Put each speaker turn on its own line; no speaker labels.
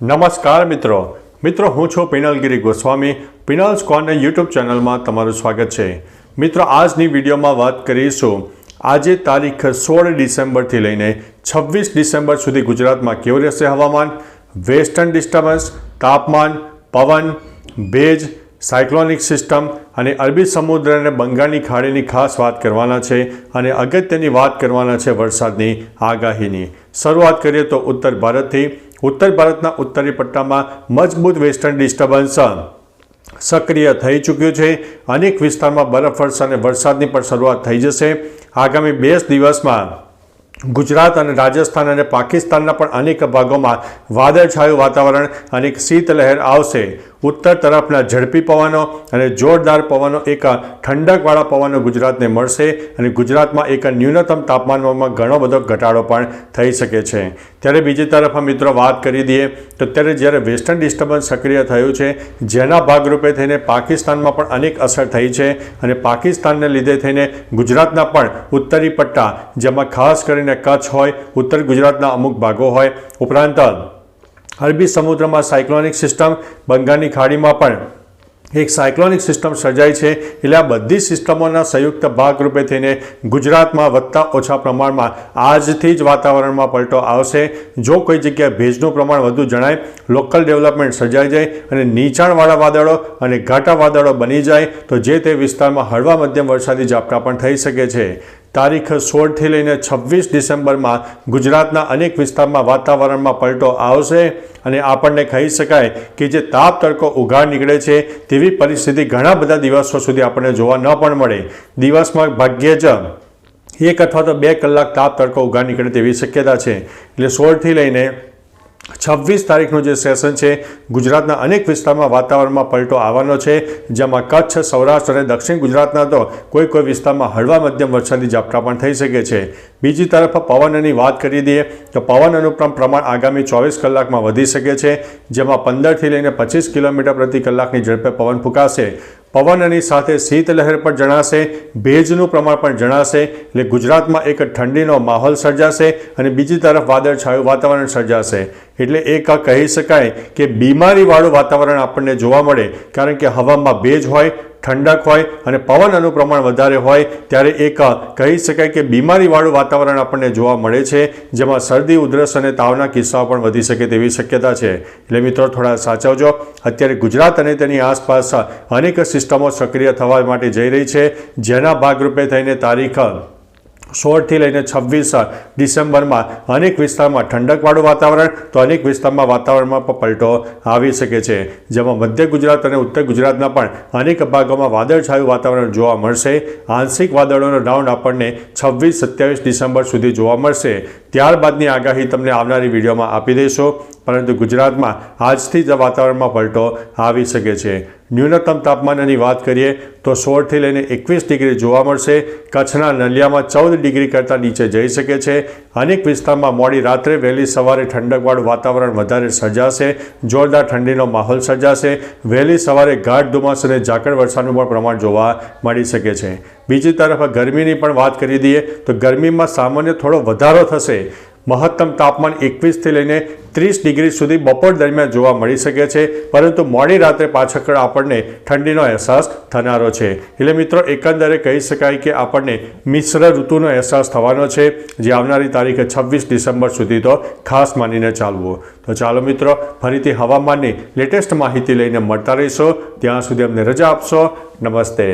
નમસ્કાર મિત્રો હું છું પિનલગીરી ગોસ્વામી। પિનલ્સ કોર્નર યુટ્યુબ ચેનલમાં તમારું સ્વાગત છે। મિત્રો આજની વિડીયોમાં વાત કરીશું આજે તારીખ 16 ડિસેમ્બરથી લઈને 26 ડિસેમ્બર સુધી ગુજરાતમાં કેવું રહેશે હવામાન, વેસ્ટર્ન ડિસ્ટર્બન્સ, તાપમાન, પવન, ભેજ, સાયક્લોનિક સિસ્ટમ અને અરબી સમુદ્ર અને બંગાળની ખાડીની ખાસ વાત કરવાના છે અને અગત્યની વાત કરવાના છે વરસાદની આગાહીની। શરૂઆત કરીએ તો ઉત્તર ભારતથી। ઉત્તર ભારતના ઉત્તરી પટ્ટામાં મજબૂત વેસ્ટર્ન ડિસ્ટર્બન્સ સક્રિય થઈ ચૂક્યું છે। અનેક વિસ્તારમાં બરફવર્ષા અને વરસાદની પણ શરૂઆત થઈ જશે। આગામી 2 દિવસમાં ગુજરાત અને રાજસ્થાન અને પાકિસ્તાનના પણ અનેક ભાગોમાં વાદળછાયું વાતાવરણ અને શીતલહેર આવશે। ઉત્તર તરફના ઝડપી પવનો અને જોરદાર પવનો એક ઠંડકવાળા પવનો ગુજરાતને મળશે અને ગુજરાતમાં એક ન્યૂનતમ તાપમાનમાં ઘણો બધો ઘટાડો પણ થઈ શકે છે। ત્યારે બીજી તરફ મિત્રો વાત કરી દઈએ તો ત્યારે જ્યારે વેસ્ટર્ન ડિસ્ટર્બન્સ સક્રિય થયું છે જેના ભાગરૂપે થઈને પાકિસ્તાનમાં પણ અનેક અસર થઈ છે અને પાકિસ્તાનને લીધે થઈને ગુજરાતના પણ ઉત્તરી પટ્ટા જેમાં ખાસ કરીને કચ્છ હોય, ઉત્તર ગુજરાતના અમુક ભાગો હોય, ઉપરાંત અરબી સમુદ્રમાં સાયક્લોનિક સિસ્ટમ, બંગાળની ખાડીમાં પણ એક સાયક્લોનિક સિસ્ટમ સર્જાઈ છે। એટલે આ બધી સિસ્ટમોના સંયુક્ત ભાગરૂપે થઈને ગુજરાતમાં વધતા ઓછા પ્રમાણમાં આજથી જ વાતાવરણમાં પલટો આવશે। જો કોઈ જગ્યાએ ભેજનું પ્રમાણ વધુ જણાય, લોકલ ડેવલપમેન્ટ સર્જાઈ જાય અને નીચાણવાળા વાદળો અને ઘાટા વાદળો બની જાય તો જે તે વિસ્તારમાં હળવા મધ્યમ વરસાદી ઝાપટા પણ થઈ શકે છે। તારીખ 16થી લઈને 26 ડિસેમ્બરમાં ગુજરાતના અનેક વિસ્તારમાં વાતાવરણમાં પલટો આવશે અને આપણને કહી શકાય કે જે તાપ તડકો ઉઘાડ નીકળે છે તેવી પરિસ્થિતિ ઘણા બધા દિવસો સુધી આપણને જોવા ન પણ મળે। દિવસમાં ભાગ્યે જ 1 અથવા તો 2 કલાક તાપ તડકો ઉઘાડ નીકળે તેવી શક્યતા છે। એટલે 16થી લઈને 26 તારીખનું જે સેશન છે ગુજરાતના અનેક વિસ્તારમાં વાતાવરણમાં પલટો આવવાનો છે જેમાં કચ્છ, સૌરાષ્ટ્ર અને દક્ષિણ ગુજરાતના તો કોઈ વિસ્તારમાં હળવા મધ્યમ વરસાદી ઝાપટા પણ થઈ શકે છે। બીજી તરફ પવનની વાત કરી દઈએ તો પવનનું પ્રમાણ આગામી 24 કલાકમાં વધી શકે છે જેમાં 15થી લઈને 25 કિલોમીટર પ્રતિ કલાકની ઝડપે પવન ફૂંકાશે। પવનની સાથે શીતલહેર પણ જણાશે, ભેજનું પ્રમાણ પણ જણાશે। એટલે ગુજરાતમાં એક ઠંડીનો માહોલ સર્જાશે અને બીજી તરફ વાદળછાયું વાતાવરણ સર્જાશે। એટલે એક કહી શકાય કે બીમારીવાળું વાતાવરણ આપણને જોવા મળે કારણ કે હવામાં ભેજ હોય, ઠંડક હોય અને પવનનું પ્રમાણ વધારે હોય ત્યારે એક કહી શકાય કે બીમારીવાળું વાતાવરણ આપણને જોવા મળે છે જેમાં શરદી, ઉધરસ અને તાવના કિસ્સાઓ પણ વધી શકે તેવી શક્યતા છે। એટલે મિત્રો થોડા સાચવજો। અત્યારે ગુજરાત અને તેની આસપાસ અનેક સિસ્ટમો સક્રિય થવા માટે જઈ રહી છે જેના ભાગરૂપે થઈને તારીખ 16થી લઈને 26 ડિસેમ્બરમાં અનેક વિસ્તારમાં ઠંડકવાળું વાતાવરણ તો અનેક વિસ્તારમાં વાતાવરણમાં પણ પલટો આવી શકે છે જેમાં મધ્ય ગુજરાત અને ઉત્તર ગુજરાતના પણ અનેક ભાગોમાં વાદળછાયું વાતાવરણ જોવા મળશે। આંશિક વાદળોનો રાઉન્ડ આપણને 26-27 ડિસેમ્બર સુધી જોવા મળશે। ત્યારબાદની આગાહી તમને આવનારી વિડીયોમાં આપી દઈશું પરંતુ ગુજરાતમાં આજથી જ વાતાવરણમાં પલટો આવી શકે છે। ન્યૂનતમ તાપમાનની વાત કરીએ તો 16થી લઈને 21 ડિગ્રી જોવા મળશે। કચ્છના નલિયામાં 14 ડિગ્રી કરતાં નીચે જઈ શકે છે। અનેક વિસ્તારમાં મોડી રાત્રે વહેલી સવારે ઠંડકવાળું વાતાવરણ વધારે સર્જાશે, જોરદાર ઠંડીનો માહોલ સર્જાશે। વહેલી સવારે ગાઢ ધુમ્મસ અને ઝાકળ વર્ષાનું પણ પ્રમાણ જોવા મળી શકે છે। બીજી તરફ ગરમીની પણ વાત કરી દઈએ તો ગરમીમાં સામાન્ય થોડો વધારો થશે। મહત્તમ તાપમાન 21થી લઈને 30 ડિગ્રી સુધી બપોર દરમિયાન જોવા મળી શકે છે પરંતુ મોડી રાત્રે પાછળ આપણને ઠંડીનો અહેસાસ થનારો છે। એટલે મિત્રો એકંદરે કહી શકાય કે આપણને મિશ્ર ઋતુનો અહેસાસ થવાનો છે જે આવનારી તારીખ 26 ડિસેમ્બર સુધી તો ખાસ માનીને ચાલવું। તો ચાલો મિત્રો ફરીથી હવામાનની લેટેસ્ટ માહિતી લઈને મળતા રહીશો। ત્યાં સુધી અમને રજા આપશો। નમસ્તે।